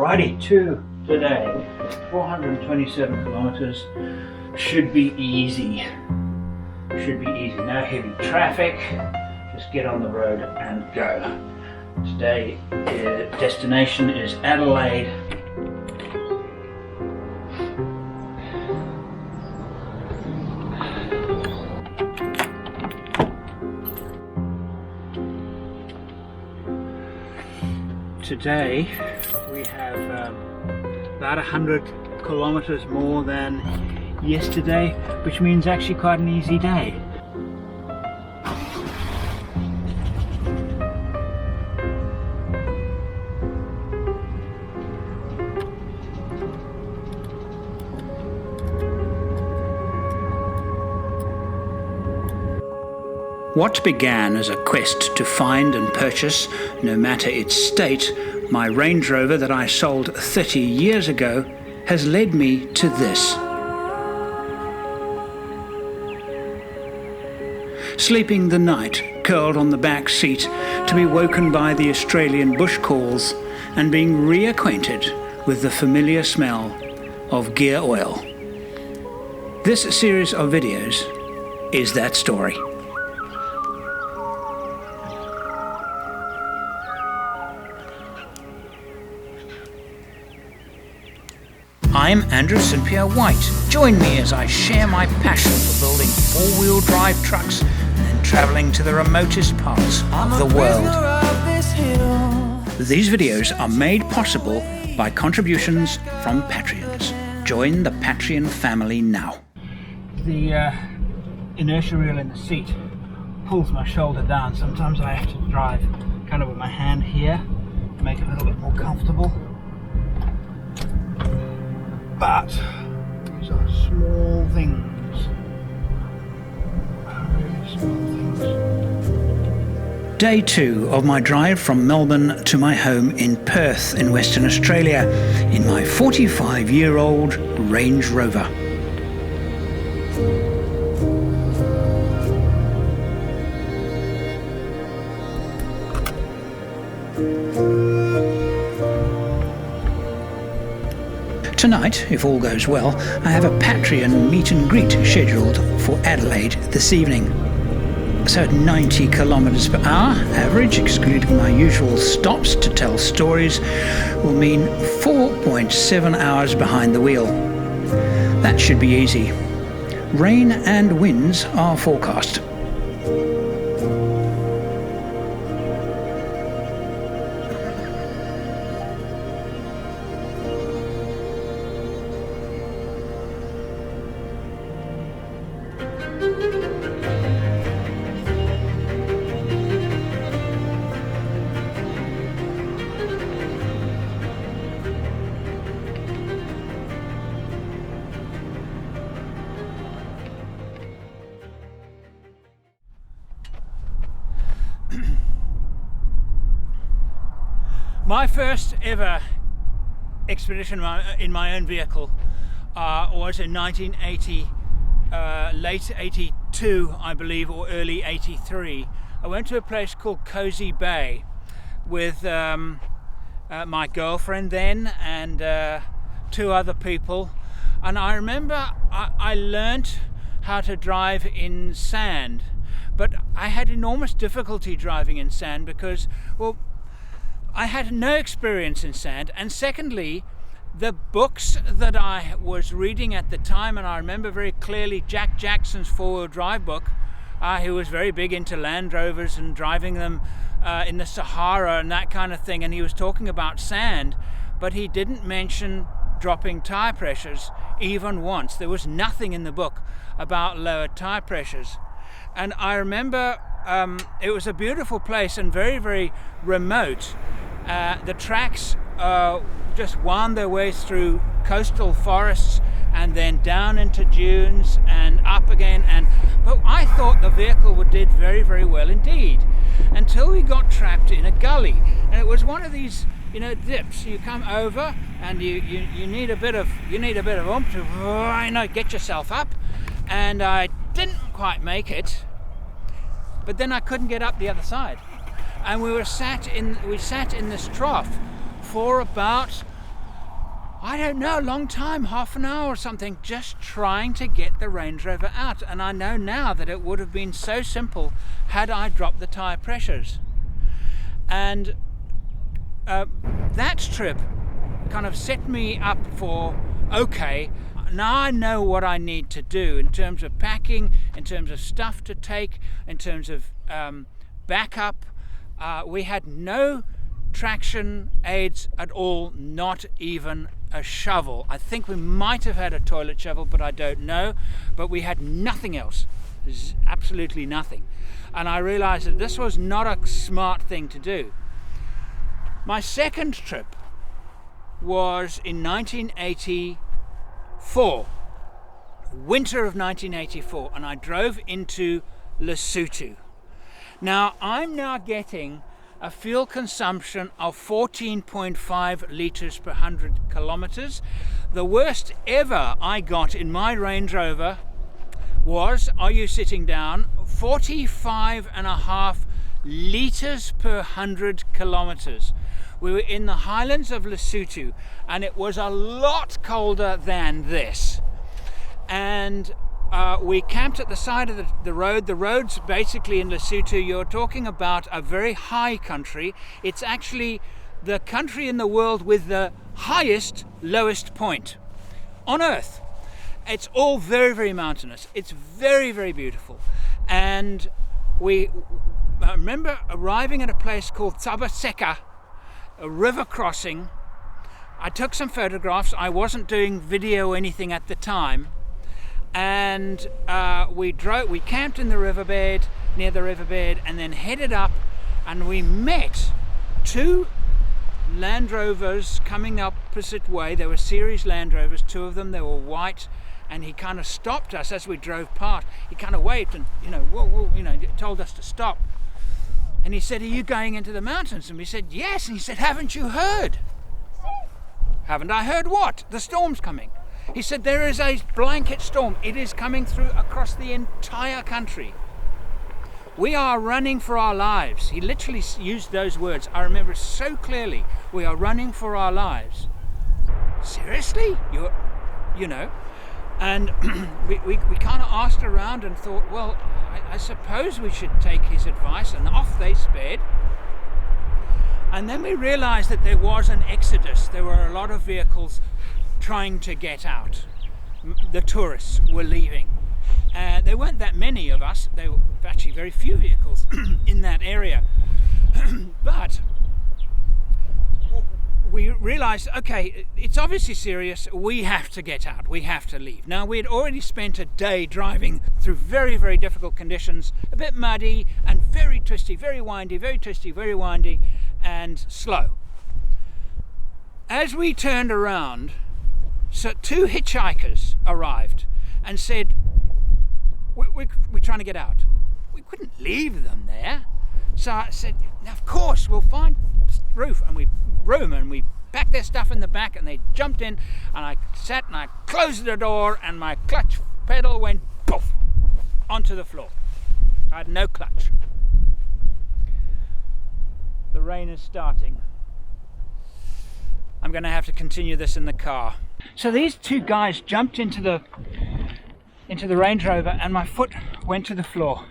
Alrighty, to today, 427 kilometers. Should be easy. Should be easy. No heavy traffic. Just get on the road and go. Today, destination is Adelaide. Today we have about 100 kilometers more than yesterday, which means actually quite an easy day. What began as a quest to find and purchase, no matter its state, my Range Rover that I sold 30 years ago has led me to this. Sleeping the night, curled on the back seat, to be woken by the Australian bush calls and being reacquainted with the familiar smell of gear oil. This series of videos is that story. I'm Andrew St Pierre White. Join me as I share my passion for building four-wheel drive trucks and then travelling to the remotest parts of the world. These videos are made possible by contributions from Patreons. Join the Patreon family now. The inertia wheel in the seat pulls my shoulder down. Sometimes I have to drive kind of with my hand here to make it a little bit more comfortable. But these are small things. Really small things. Day 2 of my drive from Melbourne to my home in Perth in Western Australia in my 45-year-old Range Rover. Tonight, if all goes well, I have a Patreon meet and greet scheduled for Adelaide this evening. So at 90 kilometers per hour average, excluding my usual stops to tell stories, will mean 4.7 hours behind the wheel. That should be easy. Rain and winds are forecast. My first ever expedition in my own vehicle was in 1980, late 82 I believe, or early 83. I went to a place called Cozy Bay with my girlfriend then and 2 other people, and I remember I learnt how to drive in sand, but I had enormous difficulty driving in sand because, well, I had no experience in sand, and secondly, the books that I was reading at the time, and I remember very clearly Jack Jackson's four-wheel drive book. He was very big into Land Rovers and driving them in the Sahara and that kind of thing, and he was talking about sand, but he didn't mention dropping tire pressures even once. There was nothing in the book about lower tire pressures. And I remember it was a beautiful place and very, very remote. The tracks just wound their way through coastal forests and then down into dunes and up again. But I thought the vehicle did very, very well indeed, until we got trapped in a gully. And it was one of these, dips. You come over and you need a bit of oomph to get yourself up. And I didn't quite make it, but then I couldn't get up the other side. And we sat in this trough for about I don't know, a long time, half an hour or something, just trying to get the Range Rover out. And I know now that it would have been so simple had I dropped the tyre pressures. And that trip kind of set me up for, okay, now I know what I need to do in terms of packing, in terms of stuff to take, in terms of backup. We had no traction aids at all, not even a shovel. I think we might have had a toilet shovel, but I don't know. But we had nothing else, absolutely nothing. And I realized that this was not a smart thing to do. My second trip was in 1984, winter of 1984, and I drove into Lesotho. Now I'm now getting a fuel consumption of 14.5 litres per 100 kilometers. The worst ever I got in my Range Rover was, are you sitting down, 45.5 litres per 100 kilometers. We were in the highlands of Lesotho and it was a lot colder than this. And we camped at the side of the road. The roads basically in Lesotho, you're talking about a very high country. It's actually the country in the world with the highest, lowest point on Earth. It's all very, very mountainous. It's very, very beautiful. And I remember arriving at a place called Tsabaseka, a river crossing. I took some photographs. I wasn't doing video or anything at the time. And we camped in the riverbed, near the riverbed, and then headed up, and we met two Land Rovers coming up opposite way. They were series Land Rovers, two of them. They were white, and he kind of stopped us as we drove past. He kind of waved and, whoa, whoa, told us to stop. And he said, "Are you going into the mountains?" And we said, "Yes." And he said, "Haven't you heard?" "Haven't I heard what?" "The storm's coming." He said, "There is a blanket storm. It is coming through across the entire country. We are running for our lives." He literally used those words. I remember so clearly. We are running for our lives. Seriously? And we kind of asked around and thought, well, I suppose we should take his advice, and off they sped. And then we realized that there was an exodus. There were a lot of vehicles trying to get out. The tourists were leaving. There weren't that many of us. There were actually very few vehicles in that area. But we realized, okay, it's obviously serious. We have to get out. We have to leave. Now, we had already spent a day driving through very, very difficult conditions, a bit muddy and very twisty, very windy, very twisty, very windy, and slow. As we turned around, so two hitchhikers arrived and said, we're trying to get out. We couldn't leave them there. So I said, "Now, of course, we'll find room." And we packed their stuff in the back, and they jumped in, and I sat and I closed the door, and my clutch pedal went poof onto the floor. I had no clutch. The rain is starting. I'm going to have to continue this in the car. So these two guys jumped into the Range Rover, and my foot went to the floor.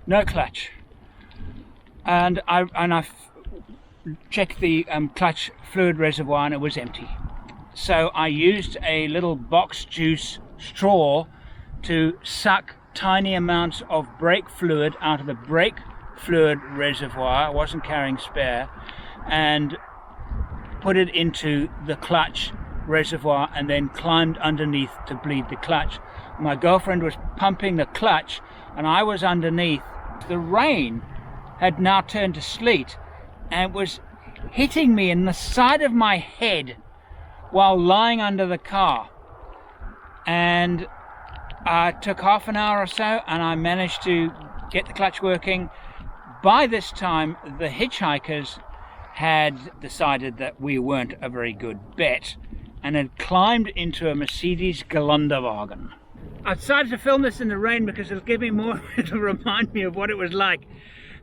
No clutch. And I checked the clutch fluid reservoir, and it was empty. So I used a little box juice straw to suck tiny amounts of brake fluid out of the brake fluid reservoir. I wasn't carrying spare, and put it into the clutch reservoir, and then climbed underneath to bleed the clutch. My girlfriend was pumping the clutch, and I was underneath. The rain had now turned to sleet, and was hitting me in the side of my head while lying under the car. And it took half an hour or so, and I managed to get the clutch working. By this time, the hitchhikers had decided that we weren't a very good bet, and had climbed into a Mercedes Geländewagen. I decided to film this in the rain because it'll give me more, it'll remind me of what it was like,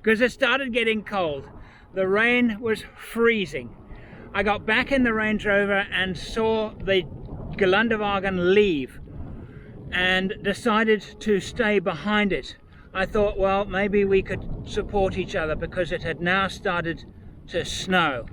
because it started getting cold. The rain was freezing. I got back in the Range Rover and saw the Gelandenwagen leave and decided to stay behind it. I thought, well, maybe we could support each other because it had now started to snow.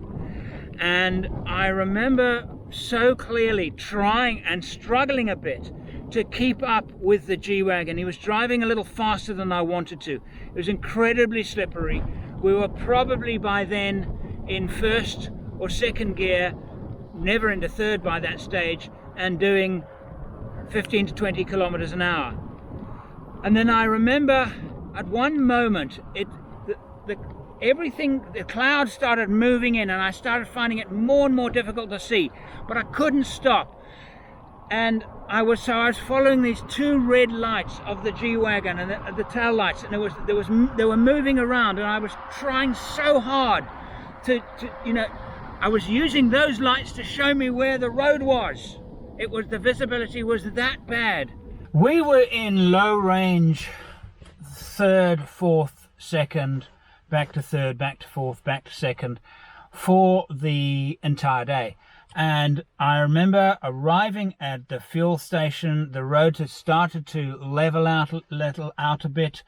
And I remember so clearly trying and struggling a bit to keep up with the G-Wagon. He was driving a little faster than I wanted to. It was incredibly slippery. We were probably by then in first or second gear, never into third by that stage, and doing 15 to 20 kilometers an hour. And then I remember at one moment the clouds started moving in, and I started finding it more and more difficult to see, but I couldn't stop. And I was following these two red lights of the G-Wagon and the tail lights, and they were moving around, and I was trying so hard to I was using those lights to show me where the road was. The visibility was that bad. We were in low range, third, fourth, second, back to third, back to fourth, back to second for the entire day. And I remember arriving at the fuel station. The road had started to level out a bit.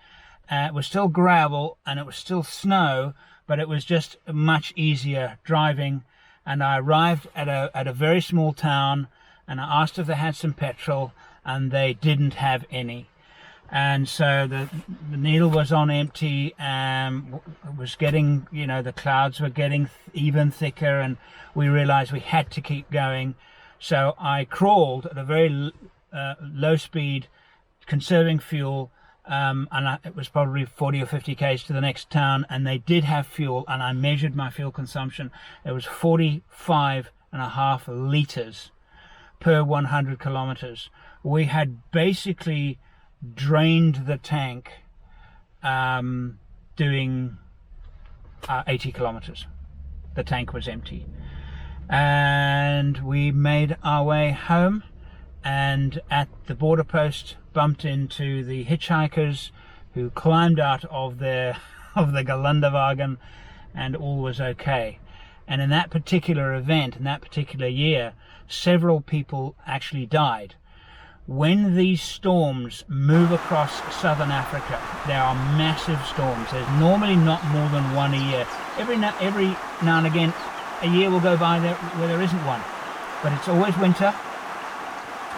It was still gravel and it was still snow, but it was just much easier driving. And I arrived at a very small town, and I asked if they had some petrol, and they didn't have any. And so the needle was on empty, and it was getting, the clouds were getting even thicker, and we realized we had to keep going. So I crawled at a very low speed, conserving fuel, and it was probably 40 or 50 k's to the next town, and they did have fuel, and I measured my fuel consumption. It was 45.5 liters per 100 kilometers. We had basically drained the tank doing 80 kilometers. The tank was empty, and we made our way home, and at the border post bumped into the hitchhikers, who climbed out of the Gelandenwagen, and all was okay. And in that particular event, in that particular year, several people actually died. When these storms move across southern Africa, there are massive storms. There's normally not more than one a year. Every now and again, a year will go by where there isn't one. But it's always winter,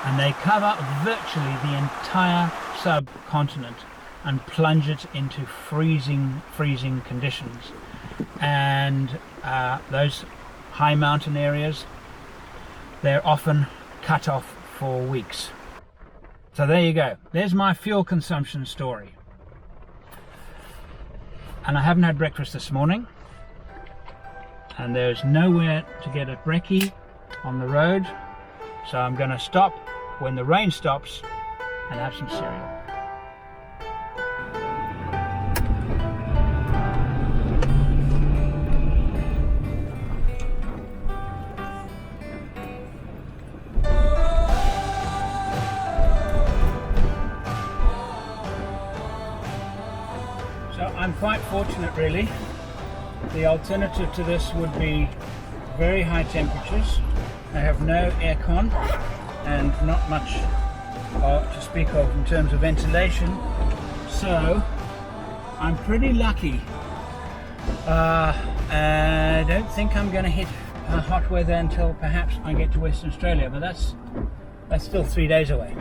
and they cover virtually the entire subcontinent and plunge it into freezing conditions. And those high mountain areas, they're often cut off for weeks. So there you go. There's my fuel consumption story. And I haven't had breakfast this morning, and there's nowhere to get a brekkie on the road, so I'm going to stop when the rain stops and have some cereal. I'm quite fortunate, really. The alternative to this would be very high temperatures. I have no aircon and not much to speak of in terms of ventilation, so I'm pretty lucky. I don't think I'm going to hit hot weather until perhaps I get to Western Australia, but that's still 3 days away.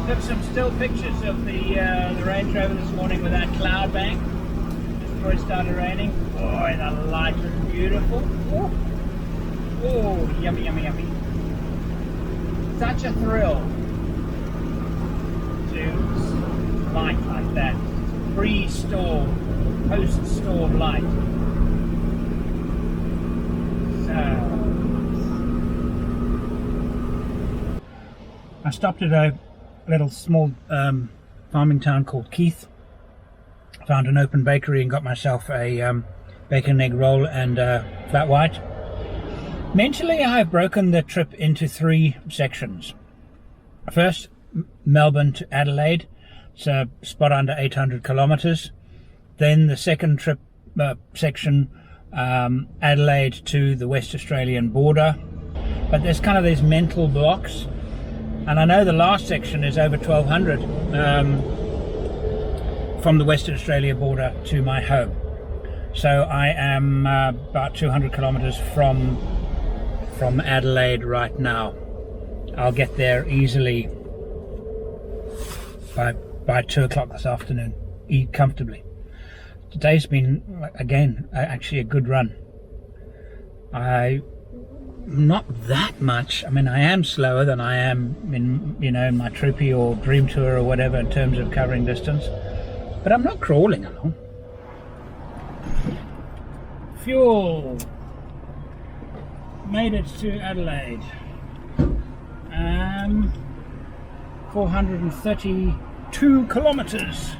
Took some still pictures of the Range Rover this morning with that cloud bank just before it started raining. Boy, the light was beautiful. Oh, yummy, yummy, yummy. Such a thrill to light like that. Pre-store, post-store light. So I stopped at a little small farming town called Keith. Found an open bakery and got myself a bacon egg roll and flat white. Mentally, I've broken the trip into 3 sections. First, Melbourne to Adelaide. It's a spot under 800 kilometres. Then the second trip section, Adelaide to the West Australian border. But there's kind of these mental blocks. And I know the last section is over 1200 from the Western Australia border to my home. So I am about 200 kilometres from Adelaide right now. I'll get there easily by 2 o'clock this afternoon, eat comfortably. Today's been, again, actually a good run. Not that much. I mean, I am slower than I am in, in my Troopy or Dream Tour or whatever in terms of covering distance, but I'm not crawling along. Fuel. Made it to Adelaide. 432 kilometres.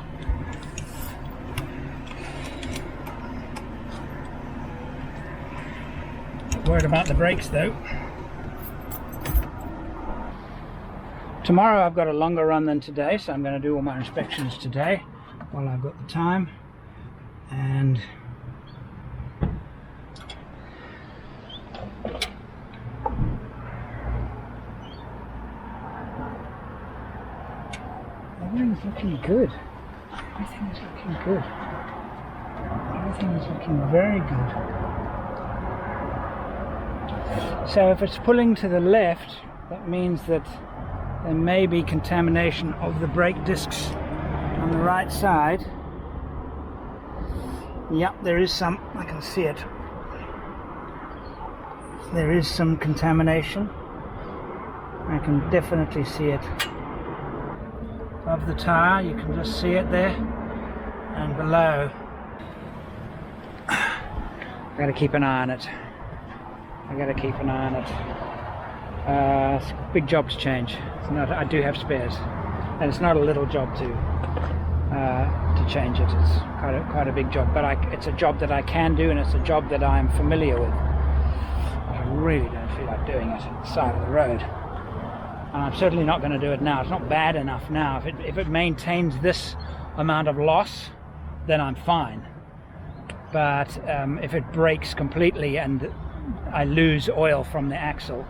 Worried about the brakes though. Tomorrow I've got a longer run than today, so I'm going to do all my inspections today while I've got the time. And everything's looking good. Everything is looking good. Everything is looking very good. So if it's pulling to the left, that means that there may be contamination of the brake discs on the right side. Yep, there is some. I can see it. There is some contamination. I can definitely see it. Above the tyre, you can just see it there, and below. I've got to keep an eye on it. It's a big job to change. It's not, I do have spares, and it's not a little job to change it. It's quite a big job, but it's a job that I can do, and it's a job that I'm familiar with. I really don't feel like doing it at the side of the road. And I'm certainly not going to do it now. It's not bad enough now. If it maintains this amount of loss, then I'm fine. But if it breaks completely and I lose oil from the axle,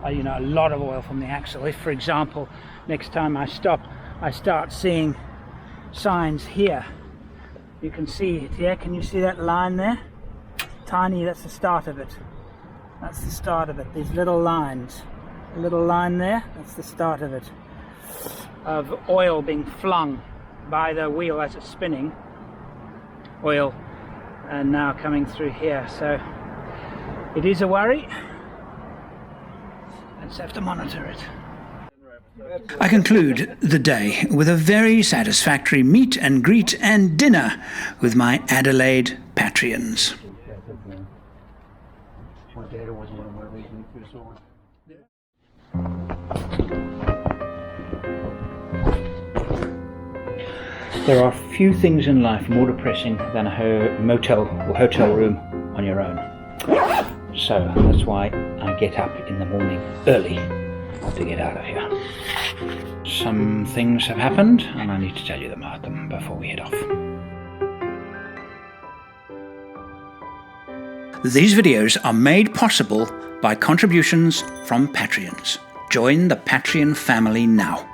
a lot of oil from the axle. If, for example, next time I stop, I start seeing signs here. You can see it here. Can you see that line there? Tiny. That's the start of it. That's the start of it. These little lines. A little line there, that's the start of it, of oil being flung by the wheel as it's spinning, oil, and now coming through here. So it is a worry. I just have to monitor it. I conclude the day with a very satisfactory meet and greet and dinner with my Adelaide Patreons. There are few things in life more depressing than a motel or hotel room on your own. So that's why I get up in the morning early to get out of here. Some things have happened and I need to tell you about them before we head off. These videos are made possible by contributions from Patreons. Join the Patreon family now.